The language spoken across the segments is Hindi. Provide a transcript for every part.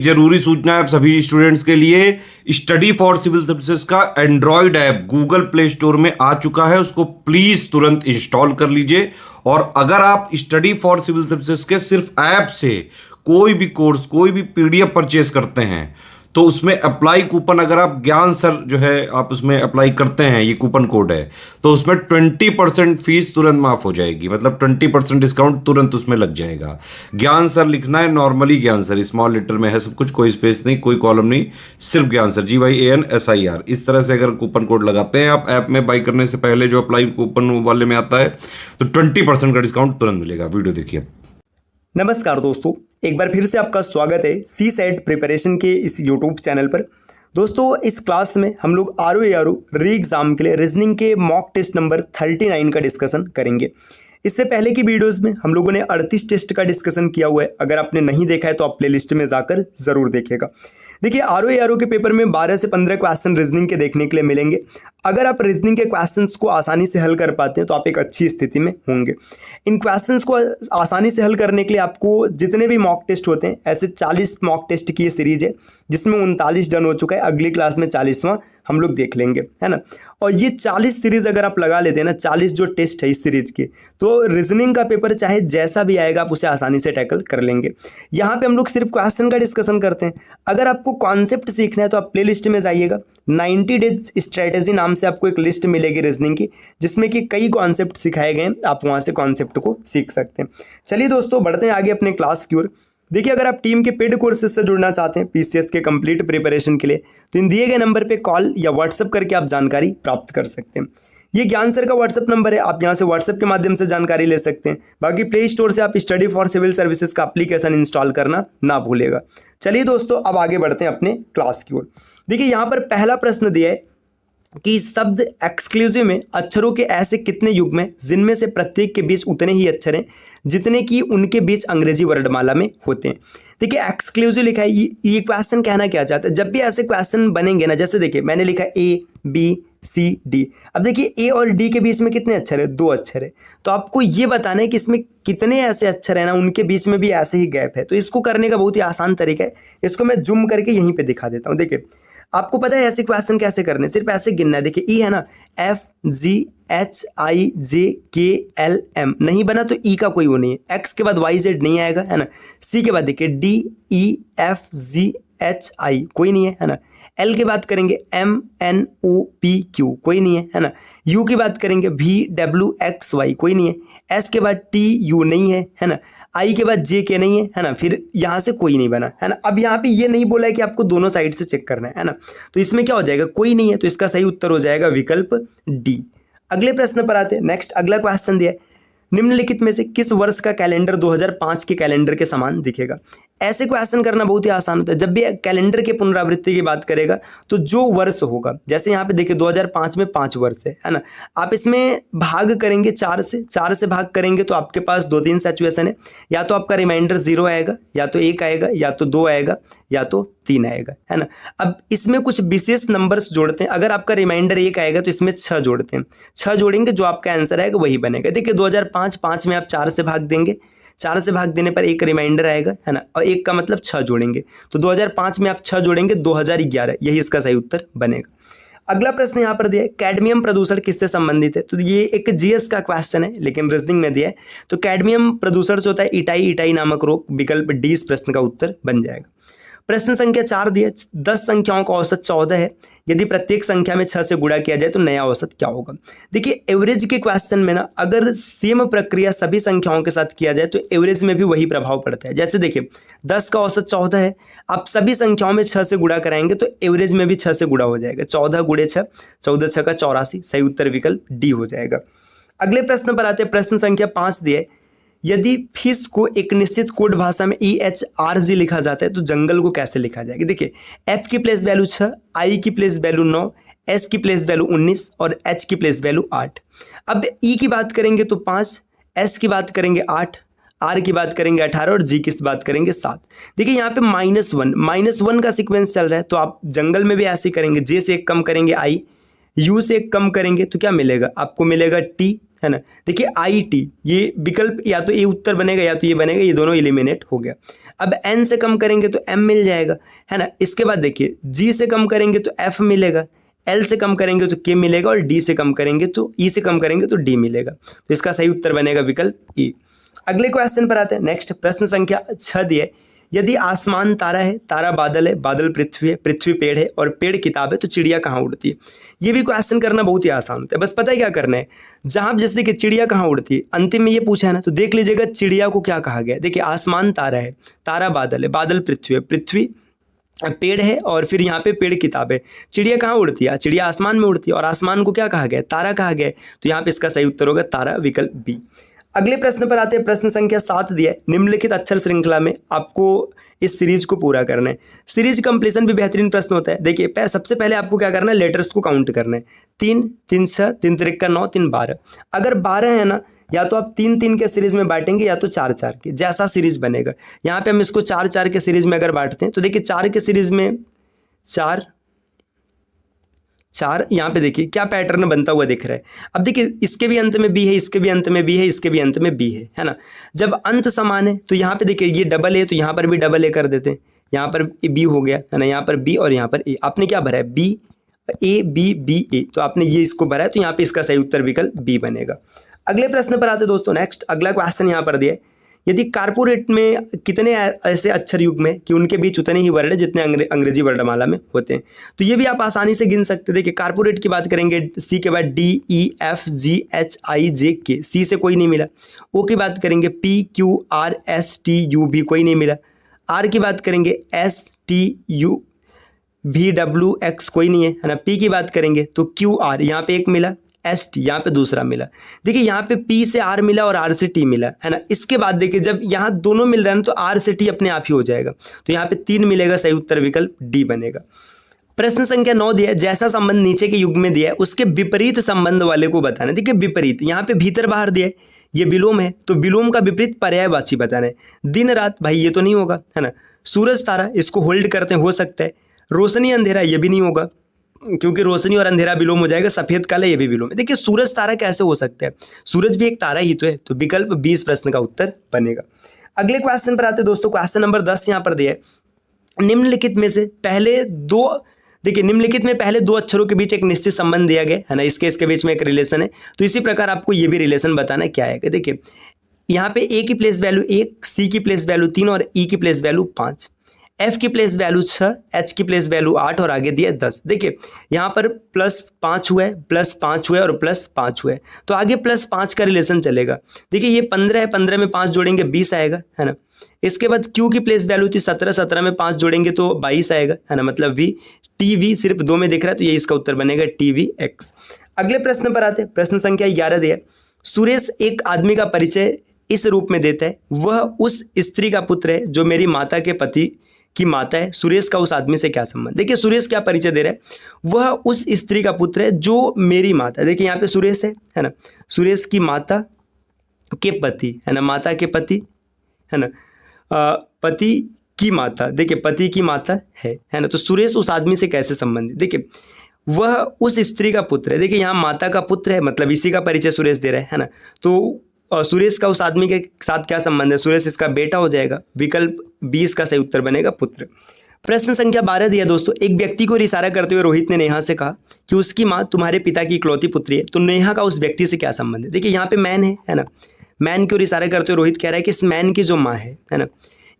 जरूरी सूचना है आप सभी स्टूडेंट्स के लिए। स्टडी फॉर सिविल सर्विसेज का Android app Google play store में आ चुका है, उसको प्लीज तुरंत इंस्टॉल कर लीजिए। और अगर आप स्टडी फॉर सिविल सर्विसेज के सिर्फ ऐप से कोई भी कोर्स, कोई भी पीडीएफ परचेस करते हैं तो उसमें अप्लाई कूपन, अगर आप ज्ञान सर जो है आप उसमें अप्लाई करते हैं, ये कूपन कोड है, तो उसमें 20% फीस तुरंत माफ हो जाएगी। मतलब 20% डिस्काउंट तुरंत उसमें लग जाएगा। ज्ञान सर लिखना है, नॉर्मली ज्ञान सर, स्मॉल लेटर में है सब कुछ, कोई स्पेस नहीं, कोई कॉलम नहीं, सिर्फ ज्ञान सर, GYANSIR। इस तरह से अगर कूपन कोड लगाते हैं आप ऐप में बाई करने से पहले, जो अप्लाई कूपन वाले में आता है, तो 20% का डिस्काउंट तुरंत मिलेगा। वीडियो देखिए। नमस्कार दोस्तों, एक बार फिर से आपका स्वागत है सी सेट प्रिपरेशन के इस यूट्यूब चैनल पर। दोस्तों, इस क्लास में हम लोग RO री एग्ज़ाम के लिए रीजनिंग के मॉक टेस्ट नंबर 39 का डिस्कशन करेंगे। इससे पहले की वीडियोस में हम लोगों ने 38 टेस्ट का डिस्कशन किया हुआ है। अगर आपने नहीं देखा है तो आप प्लेलिस्ट में जाकर ज़रूर देखिएगा। देखिए, RO के पेपर में 12 से 15 क्वेश्चन रीजनिंग के देखने के लिए मिलेंगे। अगर आप रीजनिंग के क्वेश्चंस को आसानी से हल कर पाते हैं तो आप एक अच्छी स्थिति में होंगे। इन क्वेश्चंस को आसानी से हल करने के लिए आपको जितने भी मॉक टेस्ट होते हैं, ऐसे 40 मॉक टेस्ट की ये सीरीज है, जिसमें 39 डन हो चुका है। अगली क्लास में 40वां हम लोग देख लेंगे, है ना। और ये 40 सीरीज अगर आप लगा लेते हैं ना, 40 जो टेस्ट है इस सीरीज की, तो रीजनिंग का पेपर चाहे जैसा भी आएगा आप उसे आसानी से टैकल कर लेंगे। यहाँ पे हम लोग सिर्फ क्वेश्चन का डिस्कशन करते हैं। अगर आपको कॉन्सेप्ट सीखना है तो आप प्ले लिस्ट में जाइएगा। 90 डेज स्ट्रेटेजी नाम से आपको एक लिस्ट मिलेगी रीजनिंग की, जिसमें कि कई कॉन्सेप्ट सिखाए गए हैं। आप वहाँ से कॉन्सेप्ट को सीख सकते हैं। चलिए दोस्तों, बढ़ते हैं आगे अपने क्लास की ओर। देखिए, अगर आप टीम के पेड कोर्सेज से जुड़ना चाहते हैं PCS के कंप्लीट प्रिपरेशन के लिए, तो इन दिए गए नंबर पे कॉल या व्हाट्सएप करके आप जानकारी प्राप्त कर सकते हैं। ये ज्ञान सर का व्हाट्सएप नंबर है, आप यहाँ से व्हाट्सएप के माध्यम से जानकारी ले सकते हैं। बाकी प्ले स्टोर से आप स्टडी फॉर सिविल सर्विसेज का एप्लीकेशन इंस्टॉल करना ना भूलेगा। चलिए दोस्तों, अब आगे बढ़ते हैं अपने क्लास की ओर। देखिए, यहाँ पर पहला प्रश्न दिया है कि शब्द एक्सक्लूसिव में अक्षरों के ऐसे कितने युग्म हैं जिनमें से प्रत्येक के बीच उतने ही अक्षर हैं जितने कि उनके बीच अंग्रेजी वर्णमाला में होते हैं। देखिए, एक्सक्लूसिव लिखा है, ये क्वेश्चन कहना क्या चाहता है। जब भी ऐसे क्वेश्चन बनेंगे ना, जैसे देखिए मैंने लिखा ABCD, अब देखिए A और D के बीच में कितने अक्षर है, 2 अक्षर है। तो आपको ये बताना है कि इसमें कितने ऐसे अक्षर है ना, उनके बीच में भी ऐसे ही गैप है। तो इसको करने का बहुत ही आसान तरीका है, इसको मैं जूम करके यहीं पे दिखा देता हूँ। देखिए, आपको पता है ऐसे क्वेश्चन कैसे करने, सिर्फ ऐसे गिनना है। देखिए, E है ना, FGHIJKLM नहीं बना तो E का कोई वो नहीं है। X के बाद YZ नहीं आएगा, है ना। C के बाद देखिए DEFGHI कोई नहीं है ना। L की बात करेंगे MNOPQ कोई नहीं है ना। U की बात करेंगे VWXY कोई नहीं है। S के बाद TU नहीं है ना। आई के बाद JK नहीं है ना। फिर यहाँ से कोई नहीं बना, है ना। अब यहाँ पे ये नहीं बोला है कि आपको दोनों साइड से चेक करना है ना। तो इसमें क्या हो जाएगा, कोई नहीं है, तो इसका सही उत्तर हो जाएगा विकल्प D। अगले प्रश्न पर आते हैं। नेक्स्ट अगला क्वेश्चन दिया है, निम्नलिखित में से किस वर्ष का कैलेंडर 2005 के कैलेंडर के समान दिखेगा। ऐसे क्वेश्चन करना बहुत ही आसान होता है। जब भी कैलेंडर के पुनरावृत्ति की बात करेगा तो जो वर्ष होगा, जैसे यहाँ पे देखिए 2005 में 5 वर्ष है ना। आप इसमें भाग करेंगे 4 से भाग करेंगे तो आपके पास 2-3 सिचुएशन है। या तो आपका रिमाइंडर 0 आएगा, या तो 1 आएगा, या तो 2 आएगा, या तो 3 आएगा, है ना। अब इसमें कुछ विशेष नंबर्स जोड़ते हैं। अगर आपका रिमाइंडर 1 आएगा तो इसमें 6 जोड़ते हैं। 6 जोड़ेंगे, जो आपका आंसर आएगा वही बनेगा। देखिए 2005 में आप 4 से भाग देंगे, 4 से भाग देने पर 1 रिमाइंडर आएगा, है ना। और 1 का मतलब 6 जोड़ेंगे, तो 2005 में आप 6 जोड़ेंगे 2011, यही इसका सही उत्तर बनेगा। अगला प्रश्न यहाँ पर दिया है, कैडमियम प्रदूषण किससे संबंधित है। तो ये एक GS का क्वेश्चन है, लेकिन रीजनिंग में दिया है। तो कैडमियम प्रदूषण से होता है इटाई नामक रोग, विकल्प D इस प्रश्न का उत्तर बन जाएगा। प्रश्न संख्या 4 दिया, 10 संख्याओं का औसत 14 है, यदि प्रत्येक संख्या में 6 से गुणा किया जाए तो नया औसत क्या होगा। देखिए, एवरेज के क्वेश्चन में ना, अगर सेम प्रक्रिया सभी संख्याओं के साथ किया जाए तो एवरेज में भी वही प्रभाव पड़ता है। जैसे देखिए 10 का औसत 14 है, आप सभी संख्याओं में 6 से गुणा कराएंगे तो एवरेज में भी 6 से गुणा हो जाएगा। 14 गुणे 6, 14 6 का 84, सही उत्तर विकल्प D हो जाएगा। अगले प्रश्न पर आते हैं। प्रश्न संख्या 5 दिए, यदि फिश को एक निश्चित कोड भाषा में EHRG लिखा जाता है तो जंगल को कैसे लिखा जाएगा। देखिए, F की प्लेस वैल्यू 6, I की प्लेस वैल्यू 9, S की प्लेस वैल्यू 19 और H की प्लेस वैल्यू 8। अब E की बात करेंगे तो 5, S की बात करेंगे 8, R की बात करेंगे 18 और G की बात करेंगे 7। देखिए यहाँ पे -1 का सीक्वेंस चल रहा है, तो आप जंगल में भी ऐसे ही करेंगे। J से 1 कम करेंगे I, U से 1 कम करेंगे तो क्या मिलेगा, आपको मिलेगा T, है ना। देखिए IT, ये विकल्प या तो ये उत्तर बनेगा या तो ये बनेगा, ये दोनों एलिमिनेट हो गया। अब n से कम करेंगे तो m मिल जाएगा, है ना। इसके बाद देखिए g से कम करेंगे तो f मिलेगा, l से कम करेंगे तो k मिलेगा, और d से कम करेंगे तो e से कम करेंगे तो d मिलेगा। तो इसका सही उत्तर बनेगा विकल्प e। अगले क्वेश्चन पर आते हैं। नेक्स्ट प्रश्न संख्या 6 दिया है, यदि आसमान तारा है, तारा बादल है, बादल पृथ्वी है, पृथ्वी पेड़ है और पेड़ किताब है, तो चिड़िया कहाँ उड़ती है। ये भी क्वेश्चन करना बहुत ही आसान होता है, बस पता है क्या करना है। जहाँ जैसे देखिए चिड़िया कहाँ उड़ती है, अंतिम में ये पूछा है ना, तो देख लीजिएगा चिड़िया को क्या कहा गया है। देखिए आसमान तारा है, तारा बादल है, बादल पृथ्वी है, पृथ्वी पेड़ है और फिर यहाँ पे पेड़ किताब है। चिड़िया कहाँ उड़ती है, चिड़िया आसमान में उड़ती है, और आसमान को क्या कहा गया है, तारा कहा गया है। तो यहाँ पे इसका सही उत्तर होगा तारा, विकल्प बी। अगले प्रश्न पर आते हैं। प्रश्न संख्या 7 दिया है, निम्नलिखित अक्षर श्रृंखला में आपको इस सीरीज को पूरा करना है। सीरीज कंप्लीशन भी बेहतरीन प्रश्न होता है। देखिए सबसे पहले आपको क्या करना है, लेटर्स को काउंट करना है। 3 3 6 3 त्रिक का 9 3 12। अगर 12 है ना, या तो आप 3 3 के सीरीज में बांटेंगे या तो 4 4 के, जैसा सीरीज बनेगा। यहाँ पे हम इसको 4 4 के सीरीज में अगर बांटते हैं तो देखिए 4 के सीरीज में 4 4, यहाँ पे देखिए क्या पैटर्न बनता हुआ दिख रहा है। अब देखिए इसके भी अंत में बी है, इसके भी अंत में बी है, इसके भी अंत में बी है ना। जब अंत समान है तो यहाँ पे देखिए ये डबल ए, तो यहाँ पर भी डबल ए कर देते हैं। यहाँ पर बी हो गया है ना, यहाँ पर बी और यहाँ पर ए। आपने क्या भरा है, बी ए बी बी ए, तो आपने ये इसको भरा है, तो यहाँ पे इसका सही उत्तर विकल्प बी बनेगा। अगले प्रश्न पर आते दोस्तों। नेक्स्ट अगला क्वेश्चन यहाँ पर दिया है, यदि कार्पोरेट में कितने ऐसे अक्षर युग्म है कि उनके बीच उतने ही वर्ण जितने अंग्रेजी वर्णमाला में होते हैं। तो ये भी आप आसानी से गिन सकते हैं। देखिए कार्पोरेट की बात करेंगे, सी के बाद D E F G H I J K, C से कोई नहीं मिला। ओ की बात करेंगे P Q R S T U भी कोई नहीं मिला। आर की बात करेंगे एस टी यू भी डब्ल्यू एक्स कोई नहीं है ना। पी की बात करेंगे तो क्यू आर, यहाँ पे एक मिला, एस टी यहाँ पे दूसरा मिला। देखिए यहाँ पे पी से आर मिला और आर से टी मिला, है ना। इसके बाद देखिए जब यहाँ दोनों मिल रहे हैं तो आर से टी अपने आप ही हो जाएगा, तो यहाँ पे 3 मिलेगा, सही उत्तर विकल्प डी बनेगा। प्रश्न संख्या 9 दिया है, जैसा संबंध नीचे के युग में दिया है उसके विपरीत संबंध वाले को बताना है। देखिए विपरीत, यहाँ पे भीतर बाहर दिया है, ये विलोम है, तो विलोम का विपरीत पर्यायवाची बताना है। दिन रात, भाई ये तो नहीं होगा, है ना। सूरज तारा, इसको होल्ड करते हो सकता है। रोशनी अंधेरा, ये भी नहीं होगा क्योंकि रोशनी और अंधेरा विलोम हो जाएगा। सफेद काला, ये भी विलोम है। देखिए सूरज तारा कैसे हो सकता है, सूरज भी एक तारा ही तो है, तो विकल्प 20 प्रश्न का उत्तर बनेगा। अगले क्वेश्चन पर आते दोस्तों। क्वेश्चन नंबर 10 यहाँ पर दिया है, निम्नलिखित में से पहले दो, देखिए निम्नलिखित में पहले 2 अक्षरों के बीच एक निश्चित संबंध दिया गया है ना, इसके बीच में एक रिलेशन है। तो इसी प्रकार आपको ये भी रिलेशन बताना है क्या है। देखिए यहाँ पे ए की प्लेस वैल्यू 1, सी की प्लेस वैल्यू 3 और ई की प्लेस वैल्यू 5, एफ की प्लेस वैल्यू 6, एच की प्लेस वैल्यू 8 और आगे दिया 10। देखिए यहाँ पर +5 हुआ है, +5 हुआ है और +5 हुआ है, तो आगे +5 का रिलेशन चलेगा। देखिए ये 15 है, 15 में 5 जोड़ेंगे 20 आएगा, है ना। इसके बाद क्यू की प्लेस वैल्यू थी 17, 17 में 5 जोड़ेंगे तो 22 आएगा, है ना। मतलब वी, टी वी सिर्फ 2 में दिख रहा है, तो ये इसका उत्तर बनेगा टी वी एक्स। अगले प्रश्न पर आते हैं। प्रश्न संख्या 11 दिया, सुरेश एक आदमी का परिचय इस रूप में देता है, वह उस स्त्री का पुत्र है जो मेरी माता के पति की माता है। सुरेश का उस आदमी से क्या संबंध। देखिए सुरेश क्या परिचय दे रहा है, वह उस स्त्री का पुत्र है जो मेरी माता है। देखिए यहाँ पे सुरेश है ना, सुरेश की माता के पति, है ना, माता के पति, है ना, पति की माता। देखिए पति की माता है ना, तो सुरेश उस आदमी से कैसे संबंधित। देखिए वह उस स्त्री का पुत्र है। देखिए यहाँ माता का पुत्र है, मतलब इसी का परिचय सुरेश दे रहा है ना। तो सुरेश का उस आदमी के साथ क्या संबंध है, सुरेश इसका बेटा हो जाएगा, विकल्प 20 का सही उत्तर बनेगा पुत्र। प्रश्न संख्या 12 दिया दोस्तों, एक व्यक्ति को इशारा करते हुए रोहित ने नेहा से कहा कि उसकी माँ तुम्हारे पिता की इकलौती पुत्री है, तो नेहा का उस व्यक्ति से क्या संबंध है। देखिए यहाँ पे मैन है ना, मैन की ओर इशारा करते हुए रोहित कह रहा है कि इस मैन की जो माँ है ना,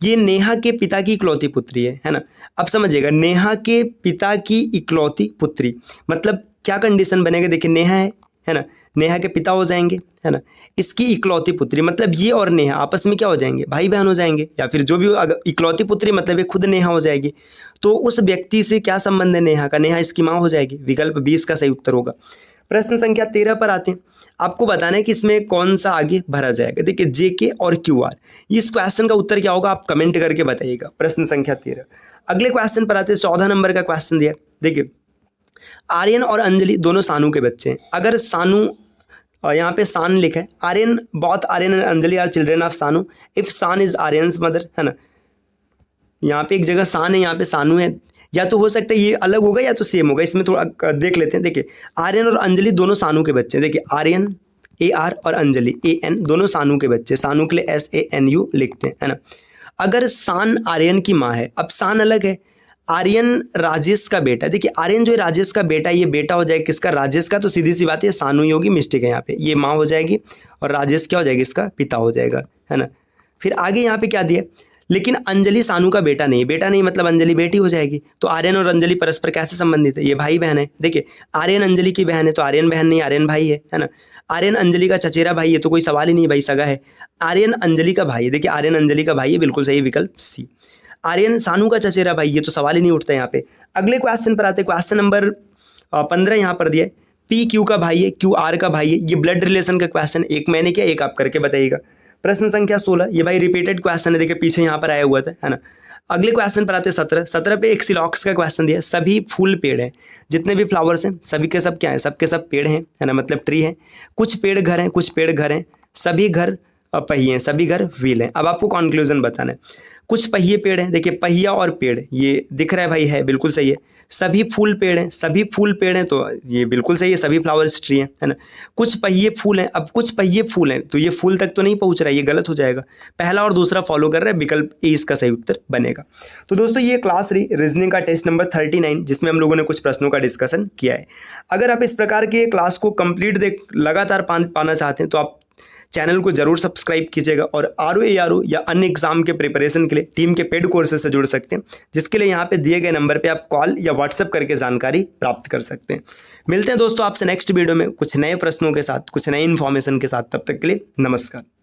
ये नेहा के पिता की इकलौती पुत्री है ना। अब समझिएगा, नेहा के पिता की इकलौती पुत्री मतलब क्या कंडीशन बनेगा। देखिए नेहा है ना, नेहा के पिता हो जाएंगे, है ना। इसकी इकलौती पुत्री मतलब ये और नेहा आपस में क्या हो जाएंगे, भाई बहन हो जाएंगे, या फिर जो भी इकलौती पुत्री मतलब ये खुद नेहा हो जाएगी। तो उस व्यक्ति से क्या संबंध है नेहा का, नेहा इसकी माँ हो जाएगी, विकल्प 20 का सही उत्तर होगा। प्रश्न संख्या 13 पर आते हैं। आपको बताना है कि इसमें कौन सा आगे भरा जाएगा। देखिए जेके और क्यूआर, इस क्वेश्चन का उत्तर क्या होगा आप कमेंट करके बताइएगा। प्रश्न संख्या 13। अगले क्वेश्चन पर आते हैं। 14 नंबर का क्वेश्चन दिया। देखिए आर्यन और अंजलि दोनों सानू के बच्चे हैं। अगर सानू, यहाँ पे सान लिखा है, आर्यन बहुत Aryan and Anjali are children of Sanu, if San is Aryan's mother, है ना। यहाँ पे एक जगह सान है, यहाँ पे सानू है, या तो हो सकता है ये अलग होगा या तो सेम होगा, इसमें थोड़ा देख लेते हैं। देखिए आर्यन और अंजलि दोनों सानू के बच्चे हैं। देखिए आर्यन AR और अंजलि AN दोनों सानू के बच्चे, सानू के लिए SANU लिखते हैं, है ना। अगर सान आर्यन की माँ है, अब सान अलग है, आर्यन राजेश का बेटा, देखिए आर्यन जो है राजेश का बेटा, ये बेटा हो जाएगा किसका, राजेश का, तो सीधी सी बात है सानू ही होगी, मिस्टेक है यहाँ पे, ये माँ हो जाएगी और राजेश क्या हो जाएगा, इसका पिता हो जाएगा, है ना। फिर आगे यहाँ पे क्या दिया, लेकिन अंजलि सानू का बेटा नहीं, बेटा नहीं मतलब अंजलि बेटी हो जाएगी, तो आर्यन और अंजलि परस्पर कैसे संबंधित है, ये भाई बहन है। देखिए आर्यन अंजलि की बहन है तो आर्यन बहन नहीं, आर्यन भाई है ना। आर्यन अंजलि का चचेरा भाई है तो कोई सवाल ही नहीं, भाई सगा है। आर्यन अंजलि का भाई है, देखिए आर्यन अंजलि का भाई है, बिल्कुल सही विकल्प सी। आर्यन सानू का चचेरा भाई, ये तो सवाल ही नहीं उठता यहाँ पे। अगले क्वेश्चन पर आते हैं, क्वेश्चन नंबर 15 यहाँ पर दिया है, पी क्यू का भाई है, क्यू आर का भाई है, ये ब्लड रिलेशन का क्वेश्चन, एक मैंने किया एक आप करके बताइएगा। प्रश्न संख्या 16, ये भाई रिपीटेड क्वेश्चन है, देखिए पीछे यहाँ पर आया हुआ था, है ना। अगले क्वेश्चन पर आते हैं 17 पे एक सिलॉक्स का क्वेश्चन दिया, सभी फूल पेड़ हैं, जितने भी फ्लावर्स हैं सभी के सब क्या है, सबके सब पेड़ हैं, है ना, मतलब ट्री है। कुछ पेड़ घर हैं, कुछ पेड़ घर हैं, सभी घर पहिए हैं, सभी घर व्हील हैं। अब आपको कंक्लूजन बताना है। कुछ पहिए पेड़ हैं, देखिए पहिया और पेड़ ये दिख रहा है भाई, है बिल्कुल सही है। सभी फूल पेड़ हैं, सभी फूल पेड़ हैं तो ये बिल्कुल सही है, सभी फ्लावर्स ट्री हैं, है ना। कुछ पहिए फूल हैं, अब कुछ पहिए फूल हैं तो ये फूल तक तो नहीं पहुंच रहा है, ये गलत हो जाएगा। पहला और दूसरा फॉलो कर रहा है, विकल्प ए इसका सही उत्तर बनेगा। तो दोस्तों ये क्लास रही रीजनिंग का टेस्ट नंबर 39, जिसमें हम लोगों ने कुछ प्रश्नों का डिस्कशन किया है। अगर आप इस प्रकार के क्लास को कंप्लीट लगातार पाना चाहते हैं तो आप चैनल को जरूर सब्सक्राइब कीजिएगा और आरओ या अन्य एग्जाम के प्रिपरेशन के लिए टीम के पेड कोर्सेज से जुड़ सकते हैं, जिसके लिए यहाँ पे दिए गए नंबर पे आप कॉल या व्हाट्सएप करके जानकारी प्राप्त कर सकते हैं। मिलते हैं दोस्तों आपसे नेक्स्ट वीडियो में कुछ नए प्रश्नों के साथ, कुछ नए इन्फॉर्मेशन के साथ। तब तक के लिए नमस्कार।